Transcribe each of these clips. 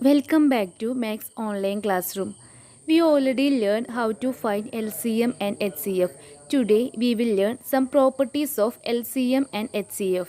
Welcome back to Max Online Classroom. We already learned how to find LCM and HCF. Today we will learn some properties of LCM and HCF.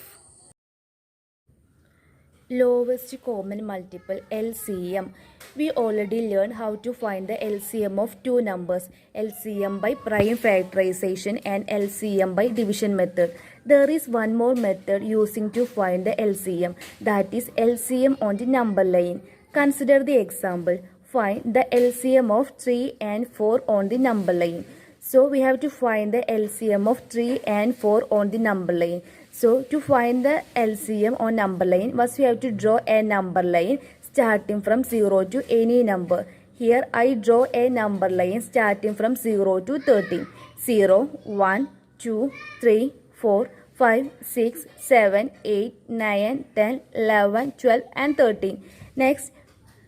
Lowest common multiple LCM. We already learned how to find the LCM of two numbers, LCM by prime factorization and LCM by division method. There is one more method using to find the LCM, that is LCM on the number line. Consider the example. Find the LCM of 3 and 4 on the number line. So we have to find the LCM of 3 and 4 on the number line. So to find the LCM on number line, first we have to draw a number line starting from 0 to any number. Here I draw a number line starting from 0 to 13. 0, 1, 2, 3, 4, 5, 6, 7, 8, 9, 10, 11, 12 and 13. Next,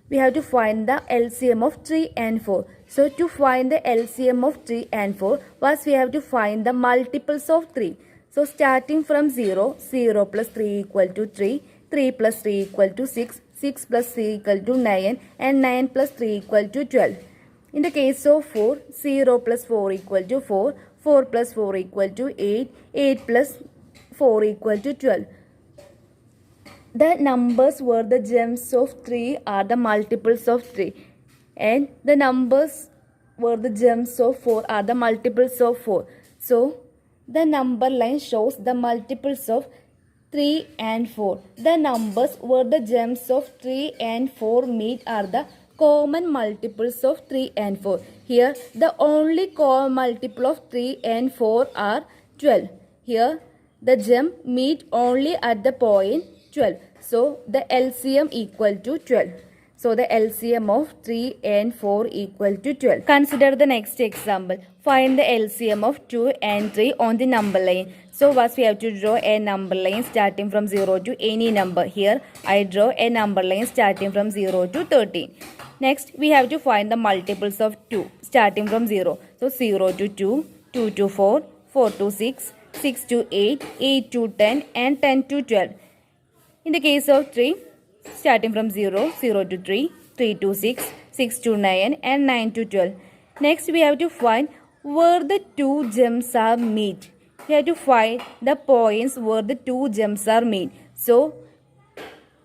we have to find the LCM of 3 and 4. So to find the LCM of 3 and 4, first we have to find the multiples of 3. So starting from 0, 0 plus 3 equal to 3, 3 plus 3 equal to 6, 6 plus 3 equal to 9 and 9 plus 3 equal to 12. In the case of 4, 0 plus 4 equal to 4, 4 plus 4 equal to 8, 8 plus 4 equal to 12. The numbers where the gems of 3 are the multiples of 3 and the numbers where the gems of 4 are the multiples of 4. So, the number line shows the multiples of 3 and 4. The numbers where the gems of 3 and 4 meet are the common multiples of 3 and 4. Here, the only common multiple of 3 and 4 are 12. Here, the gem meet only at the point 12. So, the LCM equal to 12. So, the LCM of 3 and 4 equal to 12. Consider the next example. Find the LCM of 2 and 3 on the number line. So, first we have to draw a number line starting from 0 to any number. Here, I draw a number line starting from 0 to 13. Next, we have to find the multiples of 2 starting from 0. So, 0 to 2, 2 to 4, 4 to 6, 6 to 8, 8 to 10 and 10 to 12. In the case of 3, starting from 0, 0 to 3, 3 to 6, 6 to 9 and 9 to 12. Next, we have to find where the two gems are meet. We have to find the points where the two gems are meet. So,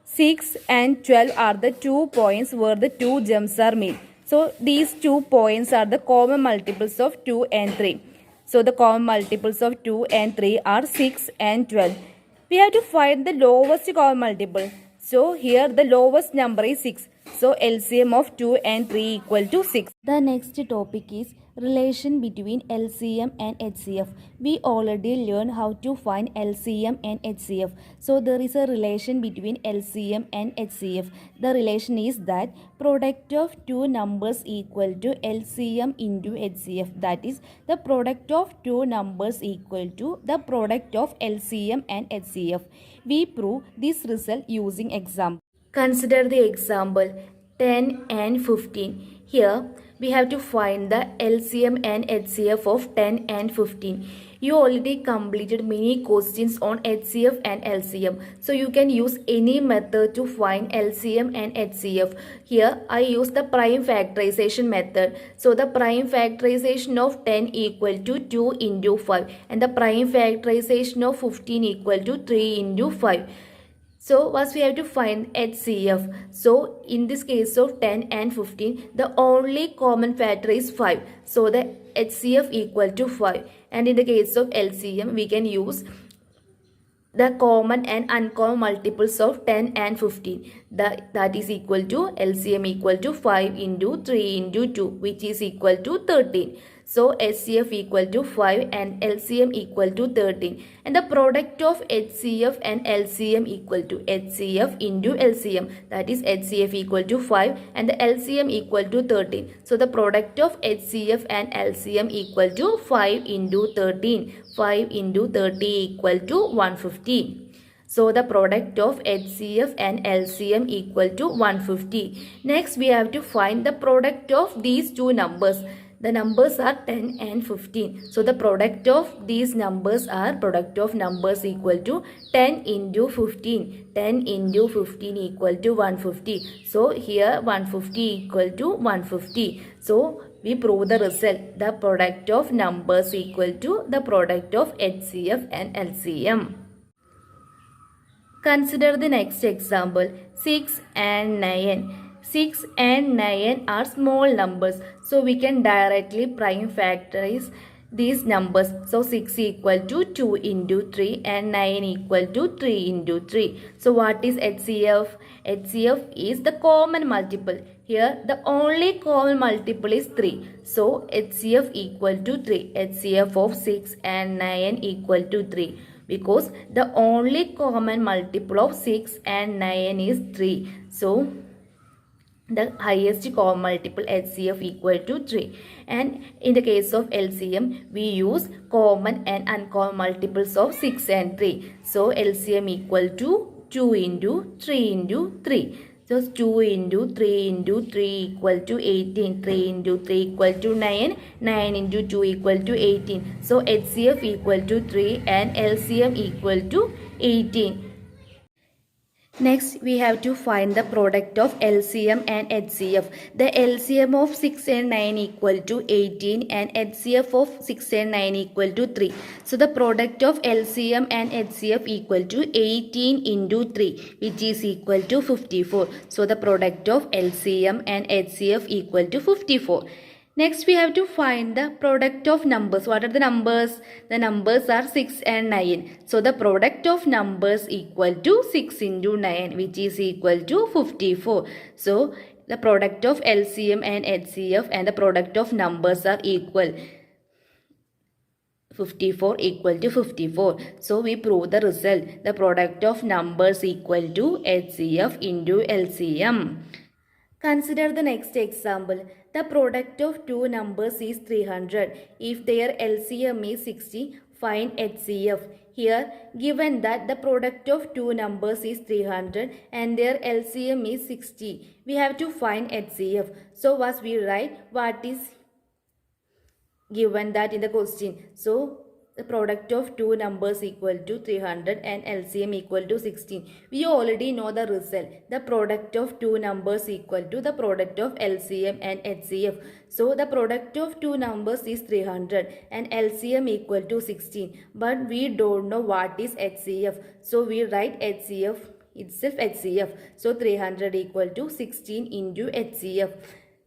6 and 12 are the 2 points where the two gems are meet. So, these 2 points are the common multiples of 2 and 3. So, the common multiples of 2 and 3 are 6 and 12. We have to find the lowest common multiple. So here the lowest number is 6. So LCM of 2 and 3 equal to 6. The next topic is relation between LCM and HCF. We already learned how to find LCM and HCF. So there is a relation between LCM and HCF. The relation is that product of two numbers equal to LCM into HCF. That is, the product of two numbers equal to the product of LCM and HCF. We prove this result using example. Consider the example 10 and 15. Here we have to find the LCM and HCF of 10 and 15. You already completed many questions on HCF and LCM. So you can use any method to find LCM and HCF. Here I use the prime factorization method. So the prime factorization of 10 equal to 2 into 5 and the prime factorization of 15 equal to 3 into 5. So first we have to find HCF. So in this case of 10 and 15, the only common factor is 5. So the HCF equal to 5. And in the case of LCM, we can use the common and uncommon multiples of 10 and 15. That is equal to LCM equal to 5 into 3 into 2, which is equal to 13. So HCF equal to 5 and LCM equal to 13. And the product of HCF and LCM equal to HCF into LCM. That is HCF equal to 5 and the LCM equal to 13. So the product of HCF and LCM equal to 5 into 13. 5 into 30 equal to 150. So the product of HCF and LCM equal to 150. Next we have to find the product of these two numbers. The numbers are 10 and 15. So the product of these numbers are product of numbers equal to 10 into 15. 10 into 15 equal to 150. So here 150 equal to 150. So we prove the result. The product of numbers equal to the product of HCF and LCM. Consider the next example, 6 and 9. 6 and 9 are small numbers, so we can directly prime factorize these numbers. So 6 equal to 2 into 3 and 9 equal to 3 into 3. So what is HCF? HCF is the common multiple. Here the only common multiple is 3. So HCF equal to 3. HCF of 6 and 9 equal to 3. Because the only common multiple of 6 and 9 is 3. So the highest common multiple HCF equal to 3. And in the case of LCM, we use common and uncommon multiples of 6 and 3. So LCM equal to 2 into 3 into 3. So 2 into 3 into 3 equal to 18. 3 into 3 equal to 9. 9 into 2 equal to 18. So HCF equal to 3 and LCM equal to 18. Next, we have to find the product of LCM and HCF. The LCM of 6 and 9 equal to 18 and HCF of 6 and 9 equal to 3. So, the product of LCM and HCF equal to 18 into 3, which is equal to 54. So, the product of LCM and HCF equal to 54. Next, we have to find the product of numbers. What are the numbers? The numbers are 6 and 9. So, the product of numbers equal to 6 into 9, which is equal to 54. So, the product of LCM and HCF and the product of numbers are equal. 54 equal to 54. So, we prove the result. The product of numbers equal to HCF into LCM. Consider the next example. The product of two numbers is 300. If their LCM is 60, find HCF. Here, given that the product of two numbers is 300 and their LCM is 60, we have to find HCF. So, what we write? What is given that in the question? So, the product of two numbers equal to 300 and LCM equal to 16. We already know the result. The product of two numbers equal to the product of LCM and HCF. So the product of two numbers is 300 and LCM equal to 16. But we don't know what is HCF. So we write HCF itself HCF. So 300 equal to 16 into HCF.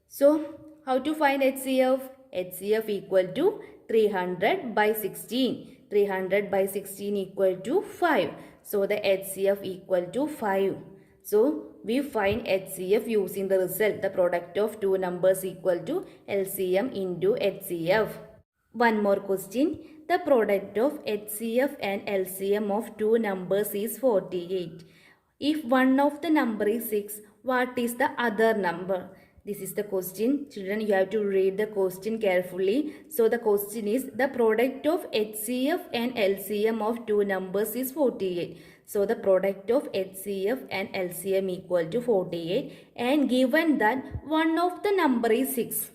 So how to find HCF? HCF equal to 300 by 16. 300 by 16 equal to 5. So the HCF equal to 5. So we find HCF using the result. The product of two numbers equal to LCM into HCF. One more question. The product of HCF and LCM of two numbers is 48. If one of the number is 6, what is the other number? This is the question. Children, you have to read the question carefully. So the question is, the product of HCF and LCM of two numbers is 48. So the product of HCF and LCM equal to 48. And given that one of the number is 6.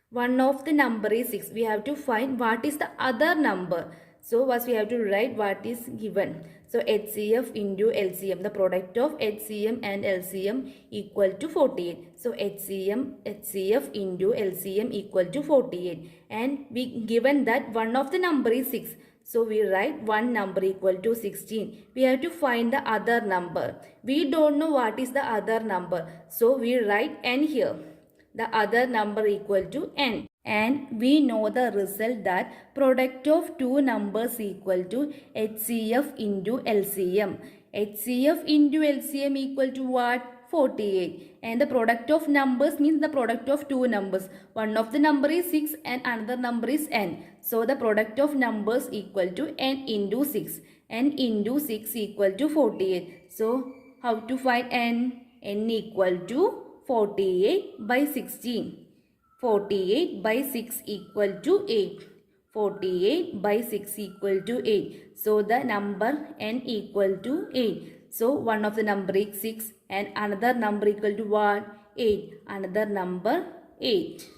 One of the number is 6. We have to find what is the other number. So first we have to write what is given. So HCF into LCM. The product of HCM and LCM equal to 48. So HCF into LCM equal to 48. And we given that one of the number is 6. So we write one number equal to 16. We have to find the other number. We don't know what is the other number. So we write n here. The other number equal to n. And we know the result that product of two numbers equal to HCF into LCM. HCF into LCM equal to what? 48. And the product of numbers means the product of two numbers. One of the number is 6 and another number is n. So the product of numbers equal to n into 6. N into 6 equal to 48. So how to find n? N equal to 48 by 16. 48 by 6 equal to 8. 48 by 6 equal to 8. So the number n equal to 8. So one of the number is 6 and another number equal to what? 8. Another number 8.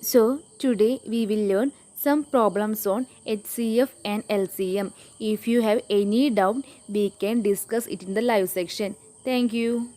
So today we will learn some problems on HCF and LCM. If you have any doubt, we can discuss it in the live section. Thank you.